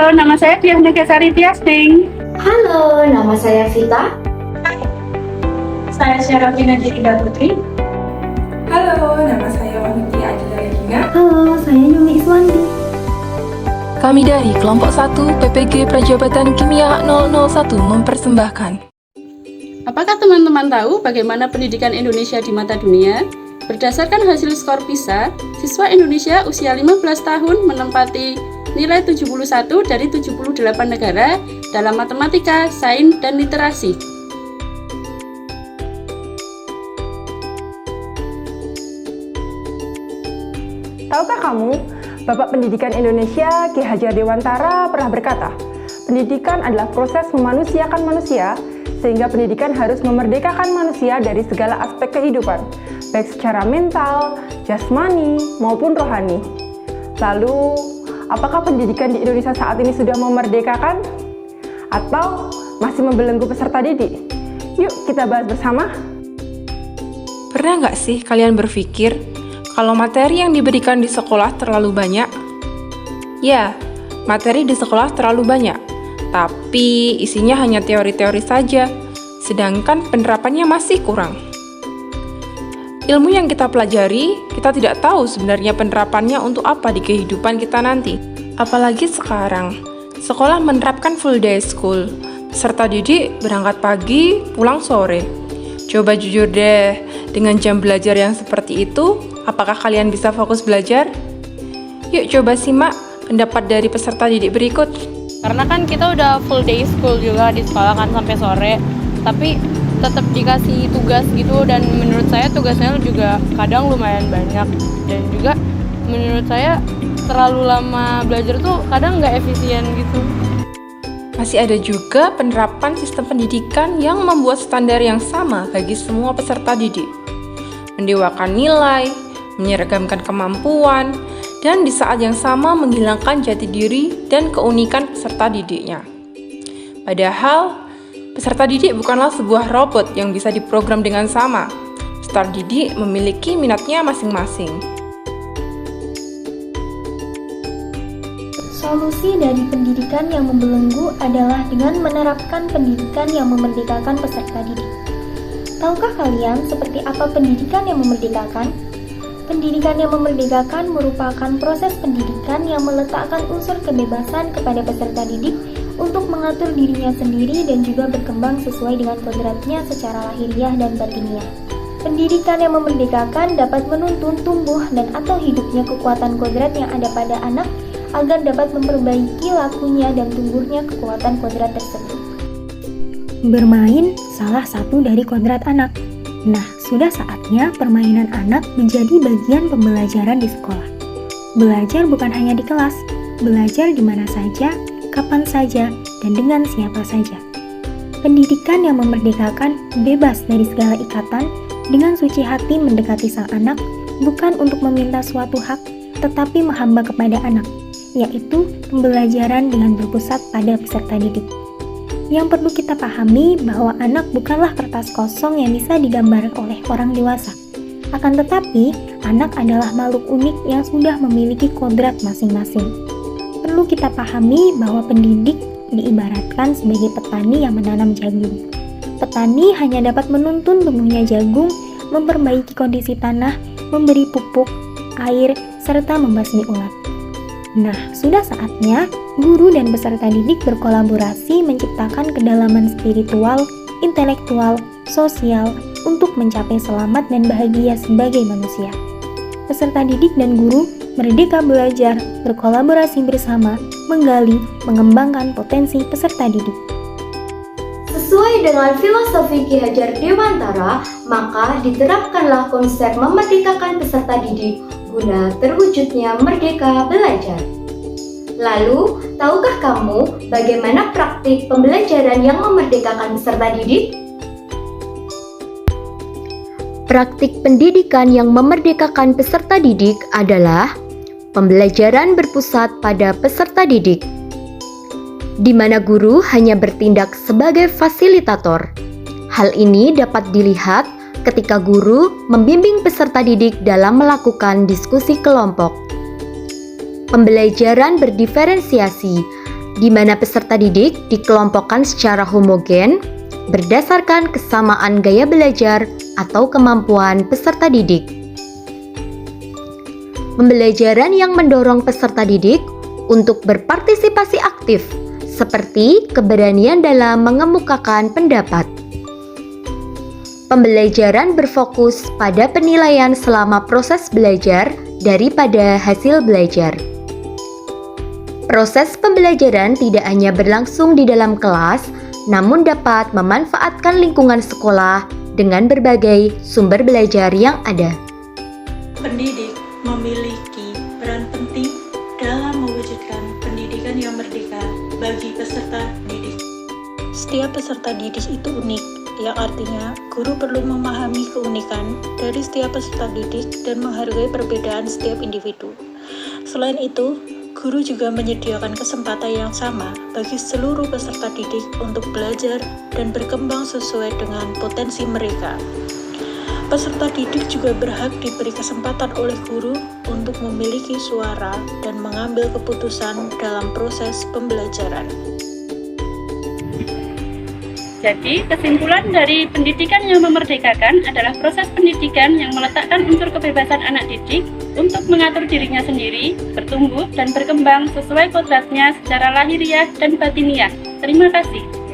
Halo, nama saya Diah Negasari Tiasting. Halo, nama saya Vita. Saya Syarafina Jekida Putri. Halo, nama saya Waniti Adila Regina. Halo, saya Yuni Iswanti. Kami dari kelompok 1 PPG Prajabatan Kimia 001 mempersembahkan. Apakah teman-teman tahu bagaimana pendidikan Indonesia di mata dunia? Berdasarkan hasil skor PISA, siswa Indonesia usia 15 tahun menempati nilai 71 dari 78 negara dalam matematika, sains, dan literasi. Tahukah kamu, Bapak Pendidikan Indonesia Ki Hajar Dewantara pernah berkata, pendidikan adalah proses memanusiakan manusia, sehingga pendidikan harus memerdekakan manusia dari segala aspek kehidupan, baik secara mental, jasmani, maupun rohani. Lalu, apakah pendidikan di Indonesia saat ini sudah memerdekakan? Atau masih membelenggu peserta didik? Yuk kita bahas bersama. Pernah nggak sih kalian berpikir kalau materi yang diberikan di sekolah terlalu banyak? Ya, materi di sekolah terlalu banyak, tapi isinya hanya teori-teori saja, sedangkan penerapannya masih kurang. Ilmu yang kita pelajari, kita tidak tahu sebenarnya penerapannya untuk apa di kehidupan kita nanti. Apalagi sekarang, sekolah menerapkan full day school. Peserta didik berangkat pagi, pulang sore. Coba jujur deh, dengan jam belajar yang seperti itu, apakah kalian bisa fokus belajar? Yuk coba simak pendapat dari peserta didik berikut. Karena kan kita udah full day school juga di sekolah kan sampai sore, tapi tetap dikasih tugas gitu, dan menurut saya tugasnya juga kadang lumayan banyak, dan juga menurut saya terlalu lama belajar tuh kadang nggak efisien gitu. Masih ada juga penerapan sistem pendidikan yang membuat standar yang sama bagi semua peserta didik, mendewakan nilai, menyeragamkan kemampuan, dan di saat yang sama menghilangkan jati diri dan keunikan peserta didiknya. Padahal, peserta didik bukanlah sebuah robot yang bisa diprogram dengan sama. Peserta didik memiliki minatnya masing-masing. Solusi dari pendidikan yang membelenggu adalah dengan menerapkan pendidikan yang memerdekakan peserta didik. Tahukah kalian seperti apa pendidikan yang memerdekakan? Pendidikan yang memerdekakan merupakan proses pendidikan yang meletakkan unsur kebebasan kepada peserta didik untuk mengatur dirinya sendiri dan juga berkembang sesuai dengan kodratnya secara lahiriah dan batiniah. Pendidikan yang memerdekakan dapat menuntun tumbuh dan atau hidupnya kekuatan kodrat yang ada pada anak agar dapat memperbaiki lakunya dan tumbuhnya kekuatan kodrat tersebut. Bermain salah satu dari kodrat anak. Nah, sudah saatnya permainan anak menjadi bagian pembelajaran di sekolah. Belajar bukan hanya di kelas, belajar di mana saja, kapan saja, dan dengan siapa saja. Pendidikan yang memerdekakan bebas dari segala ikatan, dengan suci hati mendekati sang anak, bukan untuk meminta suatu hak, tetapi menghamba kepada anak, yaitu pembelajaran dengan berpusat pada peserta didik. Yang perlu kita pahami bahwa anak bukanlah kertas kosong yang bisa digambar oleh orang dewasa. Akan tetapi, anak adalah makhluk unik yang sudah memiliki kodrat masing-masing. Perlu kita pahami bahwa pendidik diibaratkan sebagai petani yang menanam jagung. Petani hanya dapat menuntun tumbuhnya jagung, memperbaiki kondisi tanah, memberi pupuk, air, serta membasmi ulat. Nah, sudah saatnya guru dan peserta didik berkolaborasi menciptakan kedalaman spiritual, intelektual, sosial untuk mencapai selamat dan bahagia sebagai manusia. Peserta didik dan guru merdeka belajar, berkolaborasi bersama, menggali, mengembangkan potensi peserta didik. Sesuai dengan filosofi Ki Hajar Dewantara, maka diterapkanlah konsep memerdekakan peserta didik guna terwujudnya merdeka belajar. Lalu, tahukah kamu bagaimana praktik pembelajaran yang memerdekakan peserta didik? Praktik pendidikan yang memerdekakan peserta didik adalah pembelajaran berpusat pada peserta didik, di mana guru hanya bertindak sebagai fasilitator. Hal ini dapat dilihat ketika guru membimbing peserta didik dalam melakukan diskusi kelompok. Pembelajaran berdiferensiasi, di mana peserta didik dikelompokkan secara homogen berdasarkan kesamaan gaya belajar atau kemampuan peserta didik. Pembelajaran yang mendorong peserta didik untuk berpartisipasi aktif, seperti keberanian dalam mengemukakan pendapat. Pembelajaran berfokus pada penilaian selama proses belajar daripada hasil belajar. Proses pembelajaran tidak hanya berlangsung di dalam kelas, namun dapat memanfaatkan lingkungan sekolah dengan berbagai sumber belajar yang ada. Pendidik memiliki peran penting dalam mewujudkan pendidikan yang merdeka bagi peserta didik. Setiap peserta didik itu unik, yang artinya guru perlu memahami keunikan dari setiap peserta didik dan menghargai perbedaan setiap individu. Selain itu, guru juga menyediakan kesempatan yang sama bagi seluruh peserta didik untuk belajar dan berkembang sesuai dengan potensi mereka. Peserta didik juga berhak diberi kesempatan oleh guru untuk memiliki suara dan mengambil keputusan dalam proses pembelajaran. Jadi, kesimpulan dari pendidikan yang memerdekakan adalah proses pendidikan yang meletakkan unsur kebebasan anak didik untuk mengatur dirinya sendiri, bertumbuh dan berkembang sesuai kodratnya secara lahiriah dan batiniah. Terima kasih.